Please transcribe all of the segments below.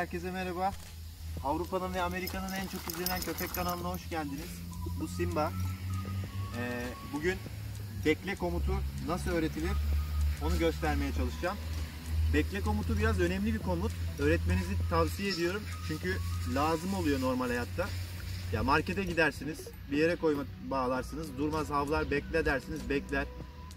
herkese merhaba. Avrupa'nın ve Amerika'nın en çok izlenen köpek kanalına hoş geldiniz. Bu Simba. Bugün bekle komutu nasıl öğretilir onu göstermeye çalışacağım. Bekle komutu biraz önemli bir komut. Öğretmenizi tavsiye ediyorum. Çünkü lazım oluyor normal hayatta. Ya markete gidersiniz, bir yere bağlarsınız, durmaz havlar, bekle dersiniz, bekler.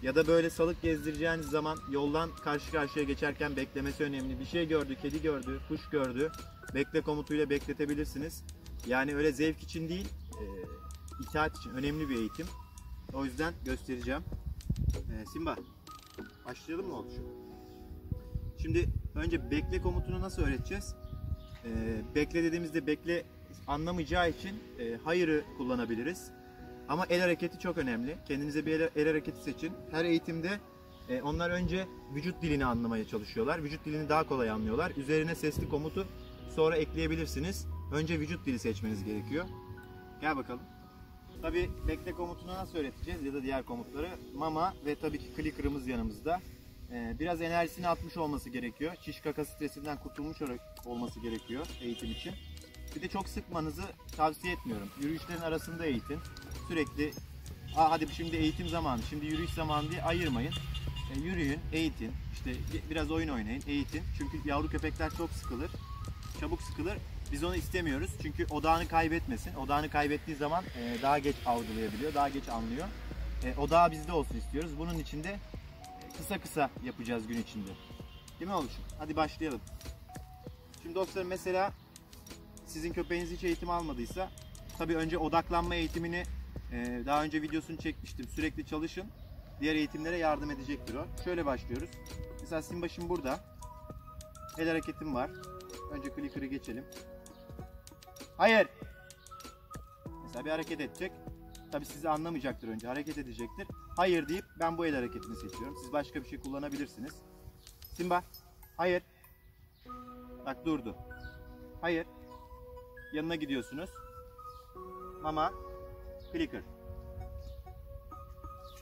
Ya da böyle salık gezdireceğiniz zaman yoldan karşı karşıya geçerken beklemesi önemli. Bir şey gördü, kedi gördü, kuş gördü, bekle komutuyla bekletebilirsiniz. Yani öyle zevk için değil, itaat için önemli bir eğitim. O yüzden göstereceğim. Simba, başlayalım mı oluşum? Şimdi önce bekle komutunu nasıl öğreteceğiz? Bekle dediğimizde bekle anlamayacağı için hayırı kullanabiliriz. Ama el hareketi çok önemli. Kendinize bir el hareketi seçin. Her eğitimde onlar önce vücut dilini anlamaya çalışıyorlar. Vücut dilini daha kolay anlıyorlar. Üzerine sesli komutu sonra ekleyebilirsiniz. Önce vücut dili seçmeniz gerekiyor. Gel bakalım. Tabii bekle komutunu nasıl öğreteceğiz ya da diğer komutları? Mama ve tabii ki clicker'ımız yanımızda. Biraz enerjisini atmış olması gerekiyor. Çiş kaka stresinden kurtulmuş olması gerekiyor eğitim için. Bir de çok sıkmanızı tavsiye etmiyorum. Yürüyüşlerin arasında eğitin. Sürekli hadi şimdi eğitim zamanı, şimdi yürüyüş zamanı diye ayırmayın. Yürüyün, eğitin. İşte biraz oyun oynayın, eğitin. Çünkü yavru köpekler çok sıkılır. Çabuk sıkılır. Biz onu istemiyoruz. Çünkü odağını kaybetmesin. Odağını kaybettiği zaman daha geç algılayabiliyor, daha geç anlıyor. Odağı bizde olsun istiyoruz. Bunun için de kısa kısa yapacağız gün içinde. Değil mi oluşum? Hadi başlayalım. Şimdi dostlarım, mesela sizin köpeğiniz hiç eğitim almadıysa, tabii önce odaklanma eğitimini daha önce videosunu çekmiştim. Sürekli çalışın. Diğer eğitimlere yardım edecektir o. Şöyle başlıyoruz. Mesela Simba şimdi burada. El hareketim var. Önce clicker'ı geçelim. Hayır. Mesela bir hareket edecek. Tabii sizi anlamayacaktır önce. Hareket edecektir. Hayır deyip ben bu el hareketini seçiyorum. Siz başka bir şey kullanabilirsiniz. Simba. Hayır. Bak durdu. Hayır. Yanına gidiyorsunuz. Mama. Clicker.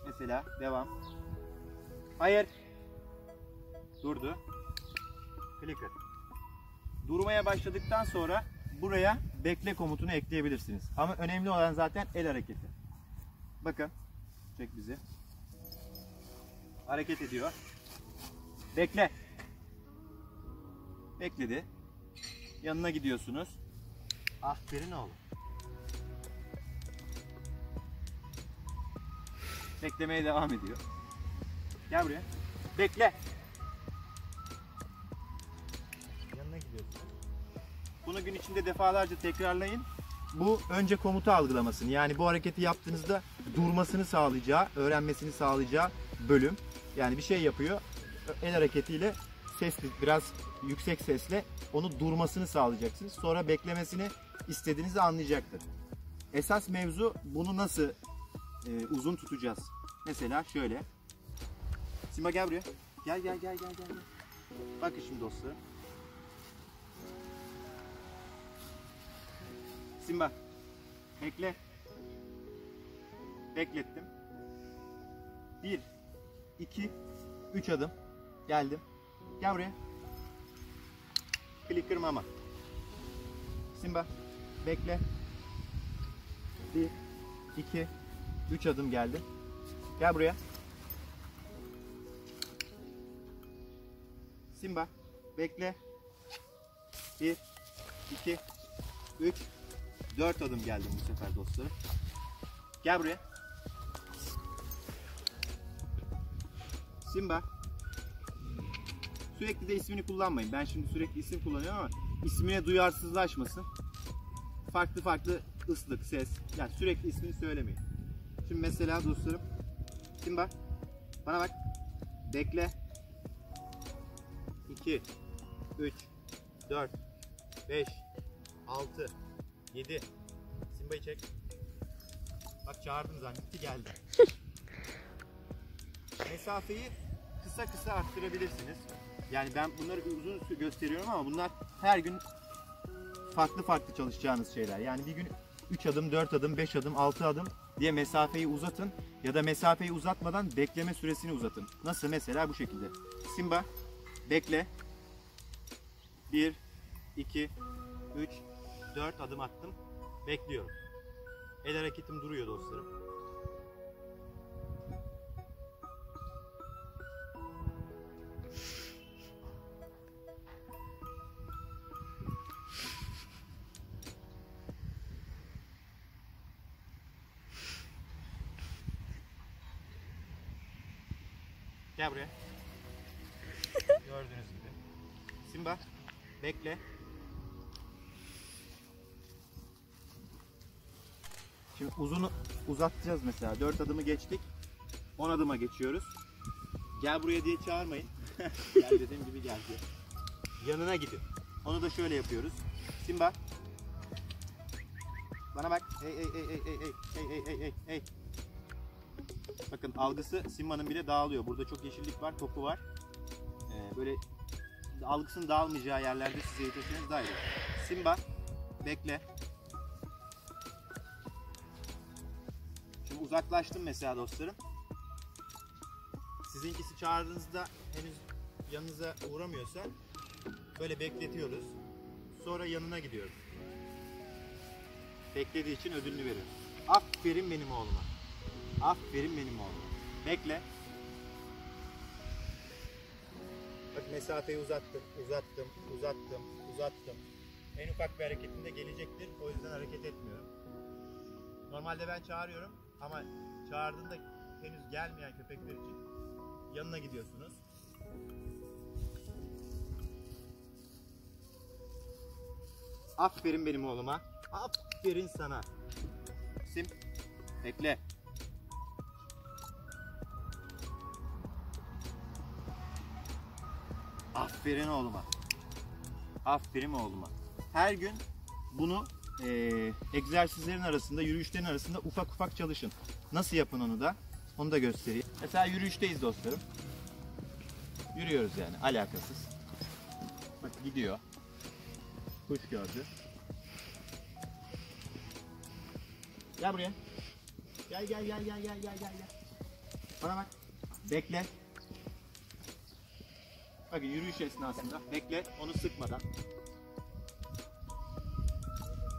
Mesela devam. Hayır. Durdu. Clicker. Durmaya başladıktan sonra buraya bekle komutunu ekleyebilirsiniz. Ama önemli olan zaten el hareketi. Bakın. Çek bizi. Hareket ediyor. Bekle. Bekledi. Yanına gidiyorsunuz. Aferin oğlum. Beklemeye devam ediyor. Gel buraya. Bekle. Yanına gidiyorsun. Bunu gün içinde defalarca tekrarlayın. Bu önce komutu algılamasını, yani bu hareketi yaptığınızda durmasını sağlayacağı, öğrenmesini sağlayacağı bölüm. Yani bir şey yapıyor. El hareketiyle sesli, biraz yüksek sesle onu durmasını sağlayacaksınız. Sonra beklemesini istediğinizi anlayacaktır. Esas mevzu bunu nasıl uzun tutacağız. Mesela şöyle. Simba gel buraya. Gel. Bakın şimdi dostlarım. Simba. Bekle. Beklettim. 1, 2, 3 adım. Geldim. Gel buraya. Clicker mama. Simba. Bekle. 1, 2, 3 adım geldim. Gel buraya. Simba. Bekle. 1, 2, 3, 4 adım geldim bu sefer dostlarım. Gel buraya. Simba. Sürekli de ismini kullanmayın. Ben şimdi sürekli isim kullanıyorum ama ismine duyarsızlaşmasın. Farklı ıslık, ses. Yani sürekli ismini söylemeyin. Şimdi mesela dostlarım. Simba. Bana bak. Bekle. 2, 3, 4, 5, 6, 7. Simba'yı çek. Bak çağırdım zannetti, geldi. Mesafeyi kısa arttırabilirsiniz. Yani ben bunları uzun gösteriyorum ama bunlar her gün farklı çalışacağınız şeyler. Yani bir gün 3 adım, 4 adım, 5 adım, 6 adım diye mesafeyi uzatın ya da mesafeyi uzatmadan bekleme süresini uzatın. Nasıl? Mesela bu şekilde. Simba bekle. 1, 2, 3, 4 adım attım. Bekliyorum. El hareketim duruyor dostlarım. Gel buraya. Gördüğünüz gibi. Simba, bekle. Şimdi uzunu uzatacağız mesela. 4 adımı geçtik. 10 adıma geçiyoruz. Gel buraya diye çağırmayın. Gel dediğim gibi gel diye. Yanına gidin. Onu da şöyle yapıyoruz. Simba. Bana bak. Hey. Bakın algısı Simba'nın bile dağılıyor. Burada çok yeşillik var, koku var. Böyle algısının dağılmayacağı yerlerde size yetişmeniz daha iyi. Simba, bekle. Şimdi uzaklaştım mesela dostlarım. Sizinkisi çağırdığınızda henüz yanınıza uğramıyorsa böyle bekletiyoruz. Sonra yanına gidiyoruz. Beklediği için ödülünü veriyoruz. Aferin benim oğluma. Aferin benim oğluma. Bekle. Bak mesafeyi uzattım. En ufak bir hareketimde gelecektir. O yüzden hareket etmiyorum. Normalde ben çağırıyorum ama çağırdığında henüz gelmeyen köpekler için yanına gidiyorsunuz. Aferin benim oğluma. Aferin sana. Sim, bekle. Aferin oğluma. Aferin oğluma. Her gün bunu egzersizlerin arasında, yürüyüşlerin arasında ufak ufak çalışın. Nasıl yapın onu da? Onu da göstereyim. Mesela yürüyüşteyiz dostlarım. Yürüyoruz yani alakasız. Bak gidiyor. Kuş gördü. Gel buraya. Gel. Bana bak. Bekle. Bakın yürüyüş esnasında bekle, onu sıkmadan.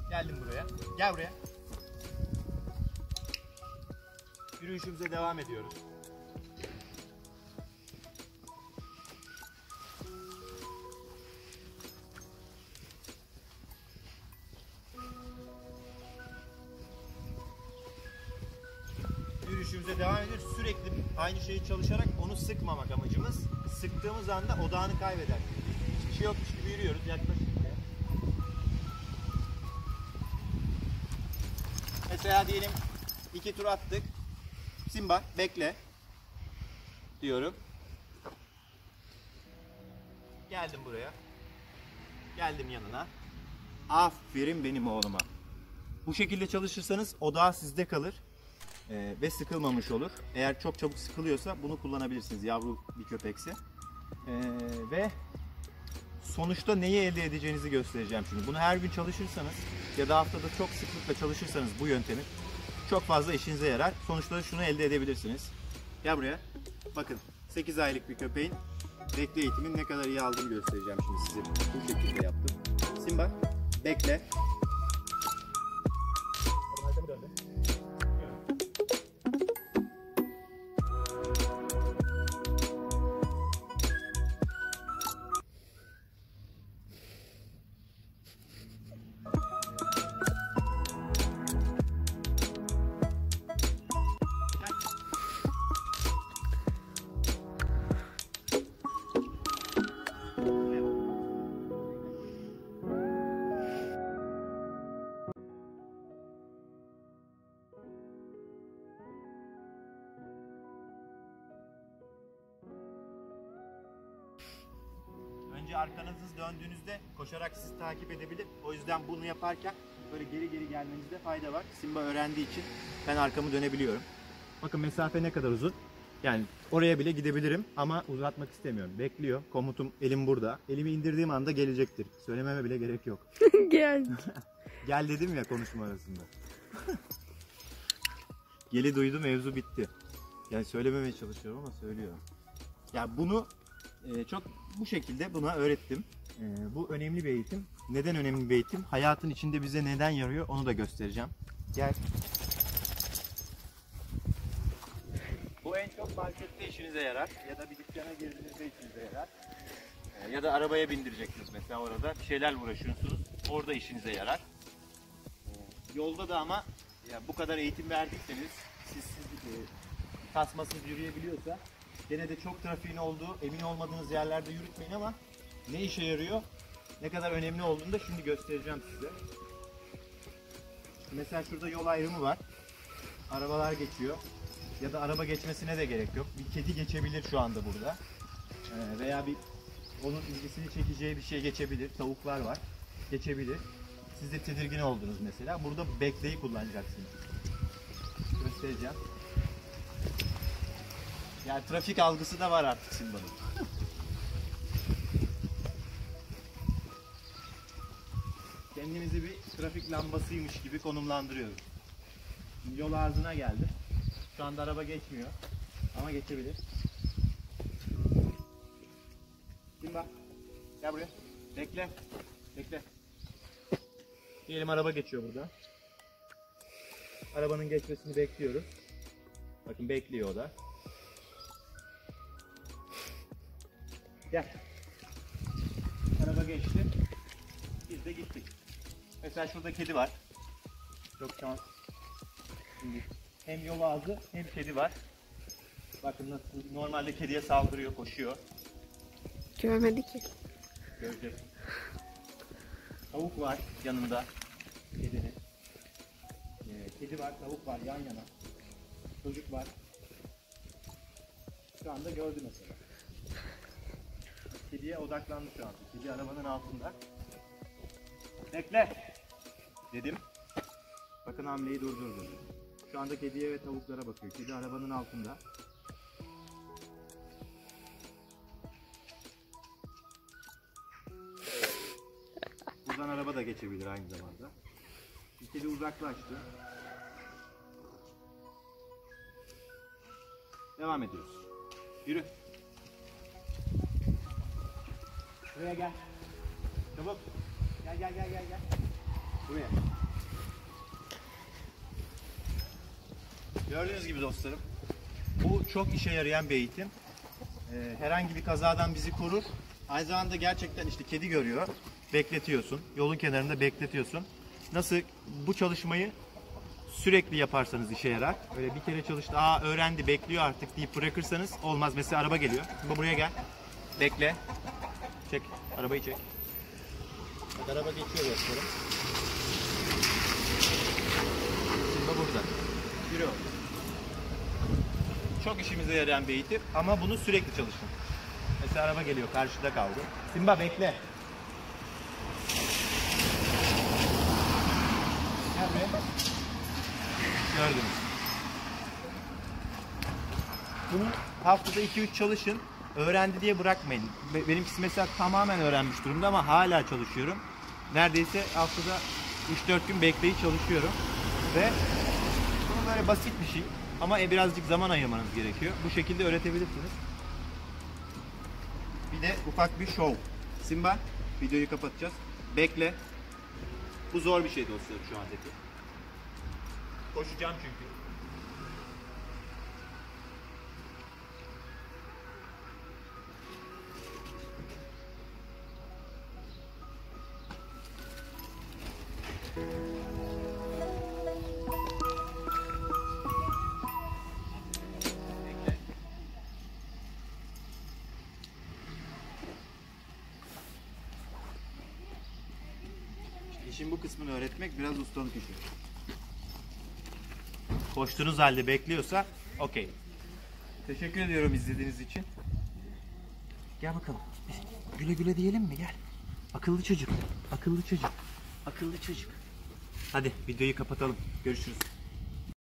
Geldim buraya. Gel buraya. Yürüyüşümüze devam ediyoruz. Yürüyüşümüze devam ediyoruz. Sürekli aynı şeyi çalışarak onu sıkmamak amacımız. Sıktığımız anda odağını kaybeder. Hiçbir şey yokmuş gibi yürüyoruz. Yaklaşık. Mesela diyelim 2 tur attık. Simba bekle diyorum. Geldim buraya. Geldim yanına. Aferin benim oğluma. Bu şekilde çalışırsanız odağı sizde kalır. Ve sıkılmamış olur. Eğer çok çabuk sıkılıyorsa bunu kullanabilirsiniz yavru bir köpekse. Ve sonuçta neyi elde edeceğinizi göstereceğim şimdi. Bunu her gün çalışırsanız ya da haftada çok sıklıkla çalışırsanız bu yöntemi çok fazla işinize yarar. Sonuçta şunu elde edebilirsiniz. Gel buraya. Bakın 8 aylık bir köpeğin bekle eğitimin ne kadar iyi aldığını göstereceğim şimdi size. Bu şekilde yaptım. Simba bekle. Önce arkanızı döndüğünüzde koşarak sizi takip edebilir. O yüzden bunu yaparken böyle geri geri gelmenizde fayda var. Simba öğrendiği için ben arkamı dönebiliyorum. Bakın mesafe ne kadar uzun. Yani oraya bile gidebilirim ama uzatmak istemiyorum. Bekliyor. Komutum elim burada. Elimi indirdiğim anda gelecektir. Söylememe bile gerek yok. Gel. Gel dedim ya konuşma arasında. Geli duydu, mevzu bitti. Yani söylememeye çalışıyorum ama söylüyorum. Ya bunu çok bu şekilde buna öğrettim. Bu önemli bir eğitim. Neden önemli bir eğitim? Hayatın içinde bize neden yarıyor onu da göstereceğim. Gel. Bu en çok markette işinize yarar ya da bir dükkana girdiğinizde işinize yarar. Ya da arabaya bindireceksiniz mesela orada bir şeylerle uğraşıyorsunuz. Orada işinize yarar. Yolda da ama ya bu kadar eğitim verdiyseniz siz tasmasız yürüyebiliyorsa gene de çok trafiğin olduğu emin olmadığınız yerlerde yürütmeyin ama ne işe yarıyor, ne kadar önemli olduğunu da şimdi göstereceğim size. Mesela şurada yol ayrımı var. Arabalar geçiyor. Ya da araba geçmesine de gerek yok. Bir kedi geçebilir şu anda burada. Veya onun ilgisini çekeceği bir şey geçebilir. Tavuklar var. Geçebilir. Siz de tedirgin oldunuz mesela. Burada bekleyi kullanacaksınız. Göstereceğim. Yani trafik algısı da var artık Simba'nın. Kendimizi bir trafik lambasıymış gibi konumlandırıyoruz. Şimdi yol ağzına geldi. Şu anda araba geçmiyor. Ama geçebilir. Simba, gel buraya. Bekle. Bekle. Diyelim araba geçiyor burada. Arabanın geçmesini bekliyoruz. Bakın bekliyor o da. Gel. Araba geçti. Biz de gittik. Mesela şurada kedi var. Çok şans. Şimdi hem yol ağzı hem kedi var. Bakın nasıl normalde kediye saldırıyor, koşuyor. Görmedi ki. Görecek. Tavuk var yanında. Kedinin. Kedi var, tavuk var yan yana. Çocuk var. Şu anda gördü mesela. Kediye odaklandı şu anda. Kedi arabanın altında. Bekle dedim. Bakın hamleyi durdurdu. Şu anda kediye ve tavuklara bakıyor. Kedi arabanın altında. Buradan araba da geçebilir aynı zamanda. Kedi uzaklaştı. Devam ediyoruz. Yürü. Buraya gel. Çabuk. Gel. Buraya. Gördüğünüz gibi dostlarım, bu çok işe yarayan bir eğitim. Herhangi bir kazadan bizi korur. Aynı zamanda gerçekten işte kedi görüyor. Bekletiyorsun. Yolun kenarında bekletiyorsun. Nasıl bu çalışmayı sürekli yaparsanız işe yarar. Öyle bir kere çalıştı, öğrendi, bekliyor artık deyip bırakırsanız olmaz. Mesela araba geliyor. Şimdi buraya gel. Bekle. Çek. Arabayı çek. Bak araba geçiyor dostlarım. Şimdi burada. Yürü. Çok işimize yarayan bir eğitim ama bunu sürekli çalışın. Mesela araba geliyor, karşıda kaldı. Simba bekle. Gel buraya. Gördünüz. Bunu haftada 2-3 çalışın. Öğrendi diye bırakmayın. Benimkisi mesela tamamen öğrenmiş durumda ama hala çalışıyorum. Neredeyse haftada 3-4 gün bekleyip çalışıyorum. Ve bu böyle basit bir şey. Ama birazcık zaman ayırmanız gerekiyor. Bu şekilde öğretebilirsiniz. Bir de ufak bir şov. Simba, videoyu kapatacağız. Bekle. Bu zor bir şey dostlarım şu andaki. Koşacağım çünkü. İşin bu kısmını öğretmek biraz ustalık işi. Koştuğunuz halde bekliyorsa okey. Teşekkür ediyorum izlediğiniz için. Gel bakalım. Güle güle diyelim mi? Gel. Akıllı çocuk. Akıllı çocuk. Akıllı çocuk. Hadi videoyu kapatalım. Görüşürüz.